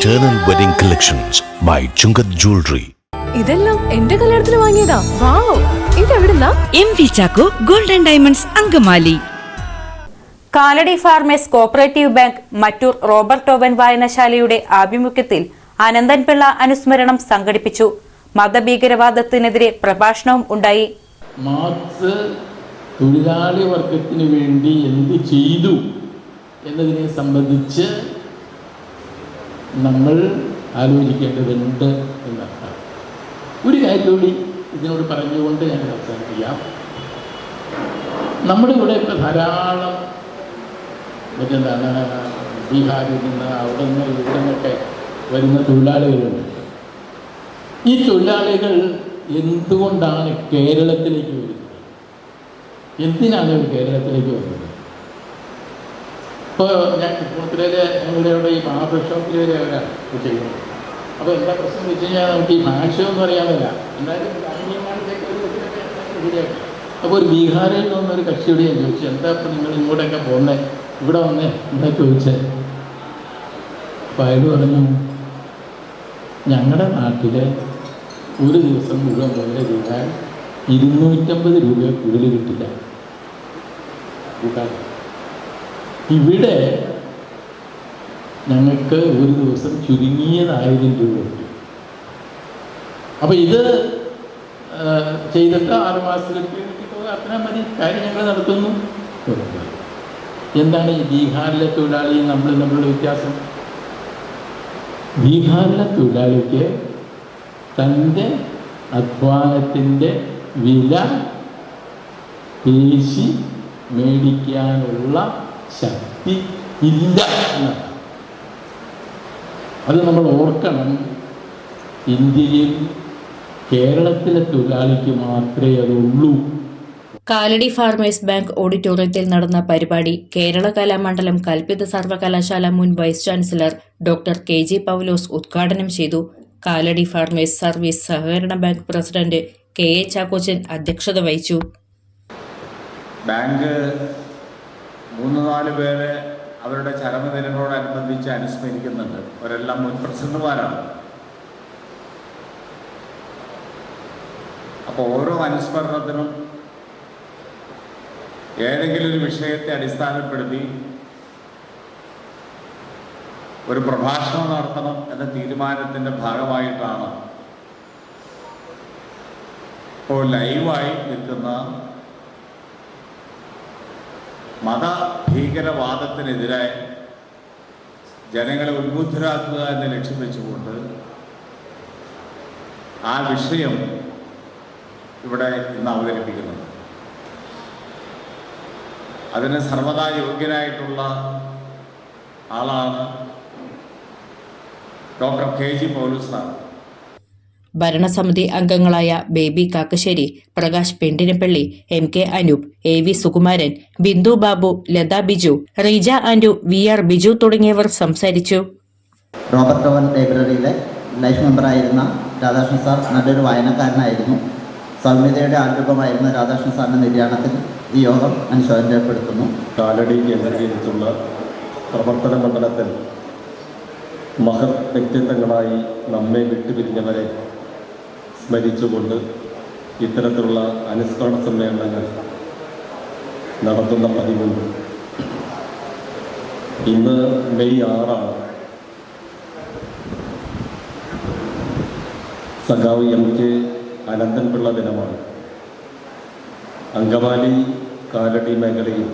Eternal Wedding Collections by Chungat Jewelry. ഇതെല്ലാം എന്റെ കല്യാണത്തിന് വാങ്ങിയതാ. വാവ്, ഇതെവിടുന്നാ? MV Chacko Gold and Diamonds Angamaly. Kalady farmers cooperative bank Mattoor Robert Owen വായനശാലയുടെ ആഭിമുഖ്യത്തിൽ അനന്തൻ പിള്ള അനുസ്മരണം സംഘടിപ്പിച്ചു. മതഭീകരവാദത്തിനെതിരെ പ്രഭാഷണവും ഉണ്ടായി. മാർക്സ് തൊഴിലാളി വർഗത്തിന് വേണ്ടി എന്ത് ചെയ്തു എന്നതിനെ സംബന്ധിച്ച് നമ്മൾ ആലോചിക്കേണ്ടതുണ്ട് എന്നർത്ഥം. ഒരു കാര്യം കൂടി ഇതിനോട് പറഞ്ഞുകൊണ്ട് ഞാൻ അവസാനിപ്പിക്കാം. നമ്മുടെ ഇവിടെ ഇപ്പോൾ ധാരാളം മറ്റെന്താണ് ബീഹാറിൽ നിന്ന് അവിടെ നിന്ന് ഇവിടെ നിന്നൊക്കെ വരുന്ന തൊഴിലാളികളുണ്ട്. ഈ തൊഴിലാളികൾ എന്തുകൊണ്ടാണ് കേരളത്തിലേക്ക് വരുന്നത്? എന്തിനാണ് അവർ കേരളത്തിലേക്ക് വരുന്നത്? ഇപ്പോൾ ഞാൻ കുടുംബത്തിലെ ഞങ്ങളുടെ ഈ ബാർബർ ഷോപ്പിൽ വരെ അവരാണ് ചെയ്യുന്നത്. അപ്പോൾ എന്താ പ്രശ്നം വെച്ച് കഴിഞ്ഞാൽ നമുക്ക് ഈ ഭാഷ ഒന്നും അറിയാമല്ല. എന്തായാലും ശരിയാക്കി. അപ്പോൾ ഒരു ബീഹാറിൽ നിന്നൊരു കക്ഷിയോട് ഞാൻ ചോദിച്ചു, എന്താ ഇപ്പം നിങ്ങൾ ഇങ്ങോട്ടൊക്കെ പോകുന്നത്, ഇവിടെ വന്നേ എന്താ ചോദിച്ചത്? അപ്പോൾ അയാൾ പറഞ്ഞു, ഞങ്ങളുടെ നാട്ടിൽ ഒരു ദിവസം മുഴുവൻ പോലെ ചെയ്താൽ 250 രൂപ കൂടുതൽ കിട്ടില്ല. ഇവിടെ ഞങ്ങൾക്ക് ഒരു ദിവസം ചുരുങ്ങിയത് 1000 രൂപ കിട്ടും. അപ്പോൾ ഇത് ചെയ്തിട്ട് 6 മാസത്തിലേക്ക് അത്ര മതി, കാര്യം ഞങ്ങൾ നടത്തുന്നു. എന്താണ് ഈ ബീഹാറിലെ തൊഴിലാളിയും നമ്മളുള്ള വ്യത്യാസം? ബീഹാറിലെ തൊഴിലാളിക്ക് തൻ്റെ അധ്വാനത്തിൻ്റെ വില പേശി മേടിക്കാനുള്ള ശക്തി ഇല്ല എന്നാണ്. അത് നമ്മൾ ഓർക്കണം. ഇന്ത്യയിൽ കേരളത്തിലെ തൊഴിലാളിക്ക് മാത്രമേ അതുള്ളൂ. കാലടി ഫാർമേഴ്സ് ബാങ്ക് ഓഡിറ്റോറിയത്തിൽ നടന്ന പരിപാടി കേരള കലാമണ്ഡലം കൽപ്പിത സർവകലാശാല മുൻ വൈസ് ചാൻസലർ ഡോക്ടർ KG പൗലോസ് ഉദ്ഘാടനം ചെയ്തു. കാലടി ഫാർമേഴ്സ് സർവീസ് സഹകരണ ബാങ്ക് പ്രസിഡന്റ് KA ചാക്കോച്ചൻ അധ്യക്ഷത വഹിച്ചു. ബാങ്ക് 3-4 പേരെ അവരുടെ ചരമദിനങ്ങളോടനുബന്ധിച്ച് അനുസ്മരിക്കുന്നുണ്ട്. അവരെല്ലാം മുൻ പ്രസിഡന്റുമാരാണ്. അപ്പോൾ ഓരോ അനുസ്മരണത്തിനും ഏതെങ്കിലും ഒരു വിഷയത്തെ അടിസ്ഥാനപ്പെടുത്തി ഒരു പ്രഭാഷണം നടത്തണം എന്ന തീരുമാനത്തിൻ്റെ ഭാഗമായിട്ടാണ് ഇപ്പോൾ ലൈവായി നിൽക്കുന്ന മതഭീകരവാദത്തിനെതിരായി ജനങ്ങളെ ഉന്മുദ്ധരാക്കുക എന്ന ലക്ഷ്യം വെച്ചുകൊണ്ട് ആ വിഷയം ഇവിടെ ഇന്ന് അവതരിപ്പിക്കുന്നത്. അതിന് സർവദാ യോഗ്യനായിട്ടുള്ള ആളാണ് ഡോക്ടർ KG പൗലോസ് സാർ. ഭരണസമിതി അംഗങ്ങളായ Baby Kakkassery, Prakash Pendinappally, MK Anoop, AV Sukumaran, Bindu Babu, Latha Biju, Reeja Andu, VR Biju തുടങ്ങിയവർ സംസാരിച്ചു. റോബർട്ട് ഓവൻ ലൈബ്രറിയിലെ ലൈഫ് മെമ്പറായിരുന്ന രാധാകൃഷ്ണൻ സാർ നല്ലൊരു വായനക്കാരനായിരുന്നു. സൗമ്യതയുടെ ആൽരൂപമായിരുന്ന രാധാകൃഷ്ണൻ സാറിൻ്റെ നിര്യാണത്തിൽ ഈ യോഗം അനുശോചനം രേഖപ്പെടുത്തുന്നു. കാലടി കേന്ദ്രീകരിച്ചുള്ള പ്രവർത്തന മണ്ഡലത്തിൽ മഹത് വ്യക്തിത്വങ്ങളായി നമ്മെ വിട്ടുപിരിഞ്ഞവരെ സ്മരിച്ചുകൊണ്ട് ഇത്തരത്തിലുള്ള അനുസ്മരണ സമ്മേളനങ്ങൾ നടത്തുന്ന പതിവുണ്ട്. ഇന്ന് മെയ് 6 സഖാവ് MK അനന്തൻ പിള്ള ദിനമാണ്. അങ്കമാലി കാലടി മേഖലയിൽ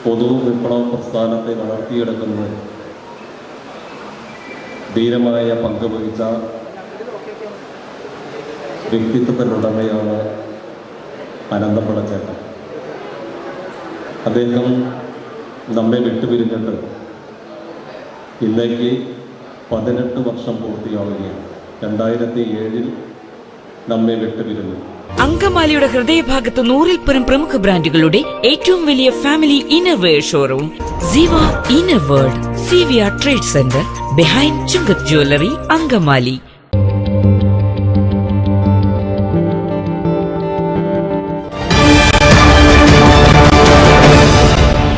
പൊതു വിപ്ലവ പ്രസ്ഥാനത്തെ വളർത്തിയെടുക്കുന്നത് ധീരമായ പങ്ക് വഹിച്ച വ്യക്തിത്വത്തിനുടമയാണ് അനന്തപിള്ള ചേട്ടൻ. അദ്ദേഹം നമ്മെ വിട്ടുപിരിഞ്ഞിട്ട് ഇന്നേക്ക് 18 വർഷം പൂർത്തിയാവുകയാണ്. 2007 നമ്മെ വിട്ടുപിരിഞ്ഞു. അങ്കമാലിയുടെ ഹൃദയഭാഗത്ത് 100-ൽ പരം പ്രമുഖ ബ്രാൻഡുകളുടെ ഏറ്റവും വലിയ family innerwear showroom Ziva inner world CVR trade centre behind Chungath jewellery Angamaly.